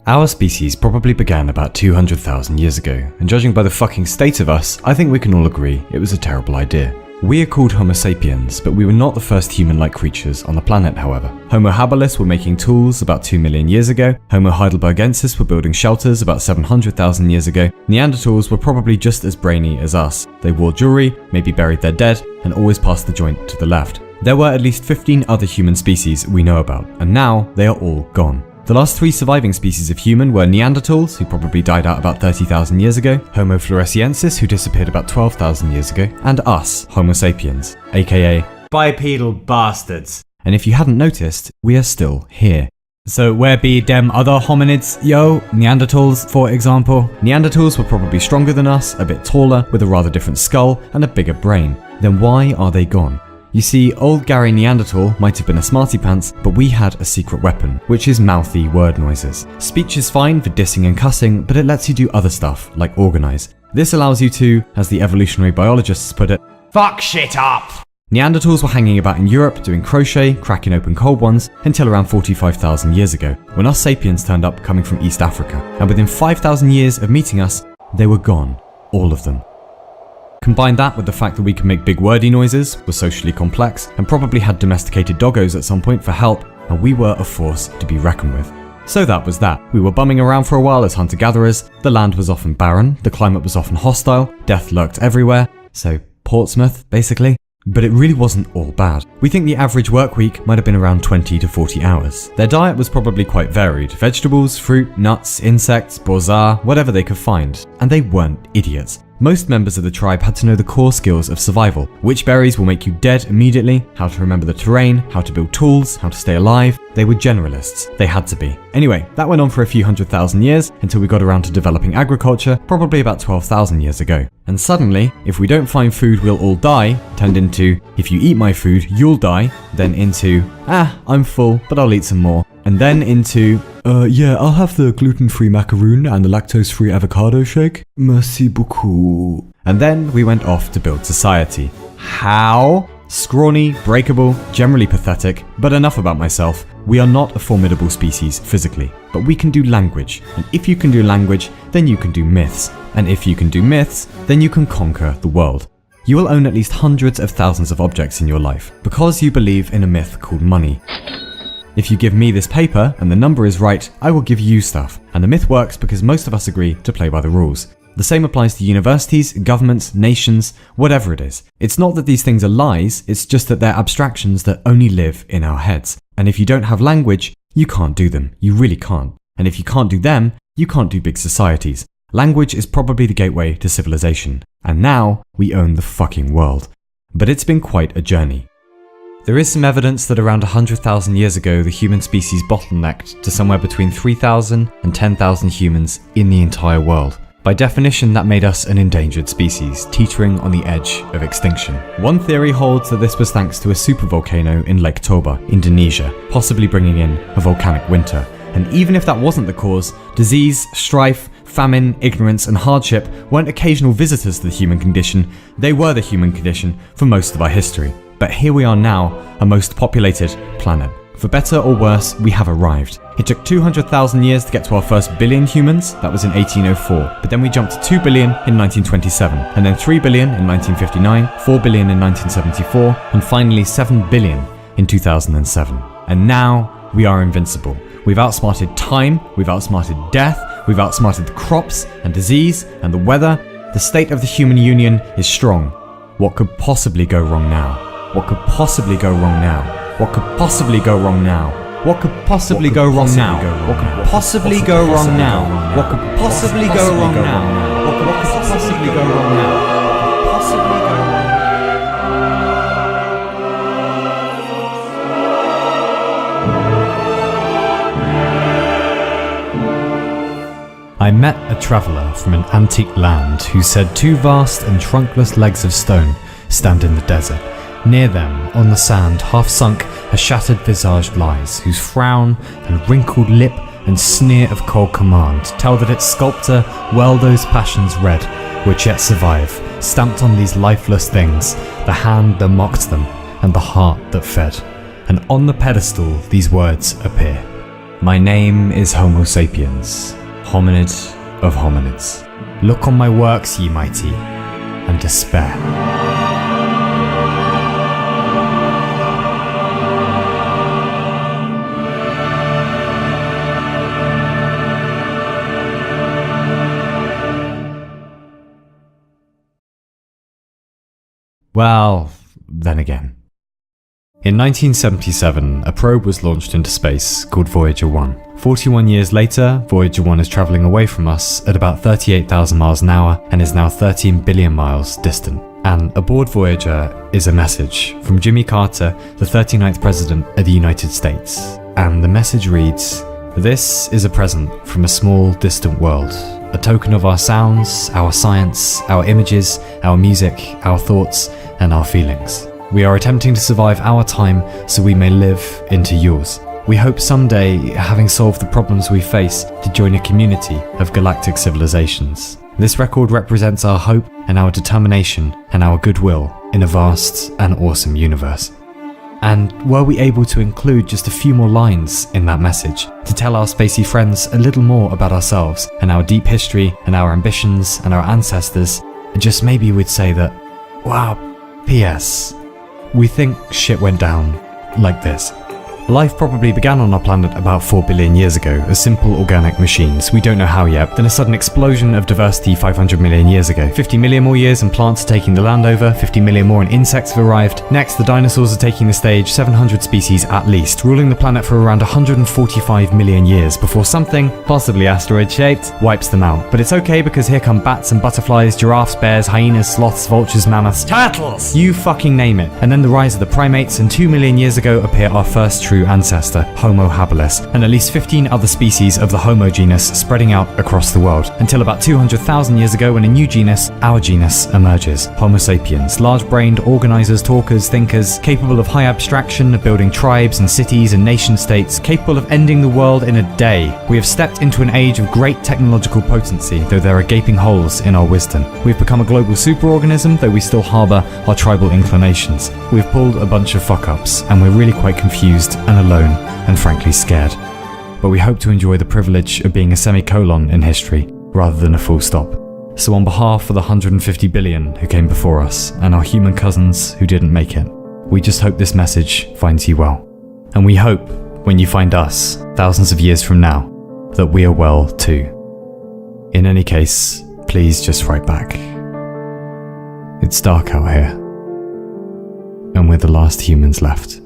Our species probably began about 200,000 years ago, and judging by the fucking state of us, I think we can all agree it was a terrible idea. We are called Homo sapiens, but we were not the first human-like creatures on the planet, however. Homo habilis were making tools about 2 million years ago, Homo heidelbergensis were building shelters about 700,000 years ago, Neanderthals were probably just as brainy as us. They wore jewelry, maybe buried their dead, and always passed the joint to the left. There were at least 15 other human species we know about, and now they are all gone. The last 3 surviving species of human were Neanderthals, who probably died out about 30,000 years ago, Homo floresiensis, who disappeared about 12,000 years ago, and us, Homo sapiens, aka bipedal bastards. And if you hadn't noticed, we are still here. So where be dem other hominids, yo? Neanderthals, for example. Neanderthals were probably stronger than us, a bit taller, with a rather different skull, and a bigger brain. Then why are they gone? You see, old Gary Neanderthal might have been a smarty pants, but we had a secret weapon, which is mouthy word noises. Speech is fine for dissing and cussing, but it lets you do other stuff, like organize. This allows you to, as the evolutionary biologists put it, fuck shit up! Neanderthals were hanging about in Europe doing crochet, cracking open cold ones, until around 45,000 years ago, when us sapiens turned up coming from East Africa. And within 5,000 years of meeting us, they were gone. All of them. Combine that with the fact that we can make big wordy noises, were socially complex, and probably had domesticated doggos at some point for help, and we were a force to be reckoned with. So that was that. We were bumming around for a while as hunter-gatherers, the land was often barren, the climate was often hostile, death lurked everywhere, so Portsmouth, basically. But it really wasn't all bad. We think the average work week might have been around 20 to 40 hours. Their diet was probably quite varied. Vegetables, fruit, nuts, insects, borzoi, whatever they could find. And they weren't idiots. Most members of the tribe had to know the core skills of survival. Which berries will make you dead immediately, how to remember the terrain, how to build tools, how to stay alive. They were generalists. They had to be. Anyway, that went on for a few 100,000 years until we got around to developing agriculture, probably about 12,000 years ago. And suddenly, if we don't find food, we'll all die, turned into, if you eat my food, you'll die, then into, I'm full, but I'll eat some more. And then into, yeah, I'll have the gluten-free macaroon and the lactose-free avocado shake. Merci beaucoup. And then we went off to build society. How? Scrawny, breakable, generally pathetic, but enough about myself. We are not a formidable species physically, but we can do language. And if you can do language, then you can do myths. And if you can do myths, then you can conquer the world. You will own at least hundreds of thousands of objects in your life, because you believe in a myth called money. If you give me this paper and the number is right, I will give you stuff. And the myth works because most of us agree to play by the rules. The same applies to universities, governments, nations, whatever it is. It's not that these things are lies, it's just that they're abstractions that only live in our heads. And if you don't have language, you can't do them. You really can't. And if you can't do them, you can't do big societies. Language is probably the gateway to civilization. And now, we own the fucking world. But it's been quite a journey. There is some evidence that around 100,000 years ago, the human species bottlenecked to somewhere between 3,000 and 10,000 humans in the entire world. By definition, that made us an endangered species, teetering on the edge of extinction. One theory holds that this was thanks to a supervolcano in Lake Toba, Indonesia, possibly bringing in a volcanic winter. And even if that wasn't the cause, disease, strife, famine, ignorance, and hardship weren't occasional visitors to the human condition, they were the human condition for most of our history. But here we are now, a most populated planet. For better or worse, we have arrived. It took 200,000 years to get to our first billion humans, that was in 1804, but then we jumped to 2 billion in 1927, and then 3 billion in 1959, 4 billion in 1974, and finally 7 billion in 2007. And now, we are invincible. We've outsmarted time, we've outsmarted death, we've outsmarted the crops and disease and the weather. The state of the human union is strong. What could possibly go wrong now? What could possibly go wrong now? What could possibly go wrong now? What could possibly go wrong now? What could possibly go wrong now? What could possibly go wrong now? What could possibly go wrong now? I met a traveller from an antique land who said 2 vast and trunkless legs of stone stand in the desert. Near them, on the sand, half sunk, a shattered visage lies, whose frown and wrinkled lip and sneer of cold command tell that its sculptor well those passions red, which yet survive, stamped on these lifeless things, the hand that mocked them, and the heart that fed. And on the pedestal these words appear. My name is Homo sapiens, hominid of hominids. Look on my works, ye mighty, and despair. Well, then again. In 1977, a probe was launched into space called Voyager 1. 41 years later, Voyager 1 is travelling away from us at about 38,000 miles an hour and is now 13 billion miles distant. And aboard Voyager is a message from Jimmy Carter, the 39th President of the United States. And the message reads, "This is a present from a small, distant world. A token of our sounds, our science, our images, our music, our thoughts, and our feelings. We are attempting to survive our time so we may live into yours. We hope someday, having solved the problems we face, to join a community of galactic civilizations. This record represents our hope and our determination and our goodwill in a vast and awesome universe." And were we able to include just a few more lines in that message to tell our spacey friends a little more about ourselves and our deep history and our ambitions and our ancestors, and just maybe we'd say that, wow, P.S. we think shit went down like this. Life probably began on our planet about 4 billion years ago as simple organic machines. We don't know how yet. Then a sudden explosion of diversity 500 million years ago. 50 million more years and plants are taking the land over. 50 million more and insects have arrived. Next, the dinosaurs are taking the stage, 700 species at least, ruling the planet for around 145 million years before something, possibly asteroid-shaped, wipes them out. But it's okay because here come bats and butterflies, giraffes, bears, hyenas, sloths, vultures, mammoths, turtles! You fucking name it. And then the rise of the primates, and 2 million years ago appear our first true ancestor, Homo habilis, and at least 15 other species of the Homo genus spreading out across the world, until about 200,000 years ago when a new genus, our genus, emerges, Homo sapiens, large-brained organizers, talkers, thinkers, capable of high abstraction, of building tribes and cities and nation-states, capable of ending the world in a day. We have stepped into an age of great technological potency, though there are gaping holes in our wisdom. We've become a global superorganism, though we still harbour our tribal inclinations. We've pulled a bunch of fuck-ups, and we're really quite confused and alone, and frankly scared. But we hope to enjoy the privilege of being a semicolon in history, rather than a full stop. So on behalf of the 150 billion who came before us, and our human cousins who didn't make it, we just hope this message finds you well. And we hope, when you find us, thousands of years from now, that we are well too. In any case, please just write back. It's dark out here, and we're the last humans left.